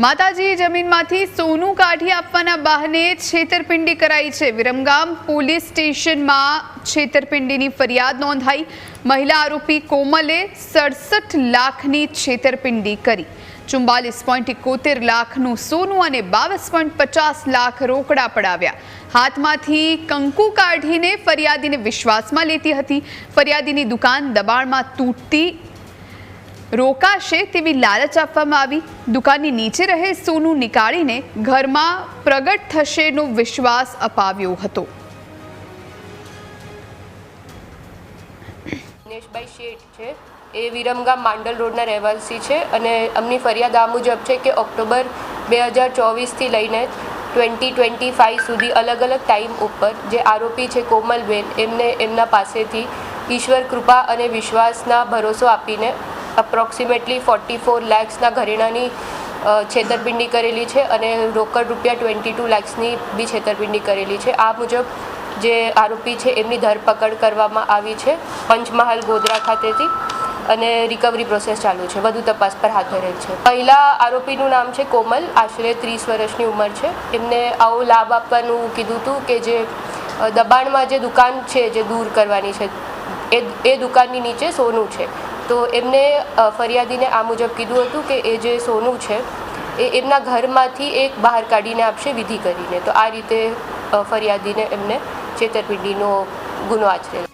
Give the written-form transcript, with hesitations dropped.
માતાજી જમીનમાંથી સોનું કાઢી આપવાના બહાને છેતરપિંડી કરાઈ છે। વિરમગામ પોલીસ સ્ટેશનમાં છેતરપિંડીની ફરિયાદ નોંધાઈ। મહિલા આરોપી કોમલે 67 લાખની છેતરપિંડી કરી। 44.71 લાખનું સોનું અને 22.50 લાખ રોકડા પડાવ્યા। હાથમાંથી કંકુ કાઢીને ફરિયાદીને વિશ્વાસમાં લેતી હતી। ફરિયાદીની દુકાન દબાણમાં તૂટતી રોકાશે તેવી લાલચ આપવામાં આવી। દુકાનની નીચે રહે સોનું નીકાળીને ઘરમાં પ્રગટ થશેનો વિશ્વાસ અપાવ્યો હતો। દિનેશભાઈ શેઠ છે, એ વિરમગામ માંડલ રોડના રહેવાસી છે અને અમની ફરિયાદ આ મુજબ છે કે ઓક્ટોબર 2024થી લઈને 2025 સુધી અલગ અલગ ટાઈમ ઉપર જે આરોપી છે કોમલબેન એમને એમના પાસેથી ઈશ્વર કૃપા અને વિશ્વાસના ભરોસો આપીને અપ્રોક્સિમેટલી 44 લાખના ઘરેણાની છેતરપિંડી કરેલી છે અને રોકડ રૂપિયા 22 લાખની બી છેતરપિંડી કરેલી છે। આ મુજબ જે આરોપી છે એમની ધરપકડ કરવામાં આવી છે પંચમહાલ ગોધરા ખાતેથી અને રિકવરી પ્રોસેસ ચાલુ છે, વધુ તપાસ પર હાથ ધરેલ છે। પહેલા આરોપીનું નામ છે કોમલ, આશરે 30 વર્ષની ઉંમર છે। એમને આવો લાભ આપવાનું કીધું હતું કે જે દબાણમાં જે દુકાન છે જે દૂર કરવાની છે એ દુકાનની નીચે સોનું છે, તો એમને ફરિયાદીને આ મુજબ કીધું હતું કે એ જે સોનું છે એ એમના ઘરમાંથી એક બહાર કાઢીને આપશે વિધિ કરીને। તો આ રીતે ફરિયાદીને એમને છેતરપિંડીનો ગુનો આચરેલો।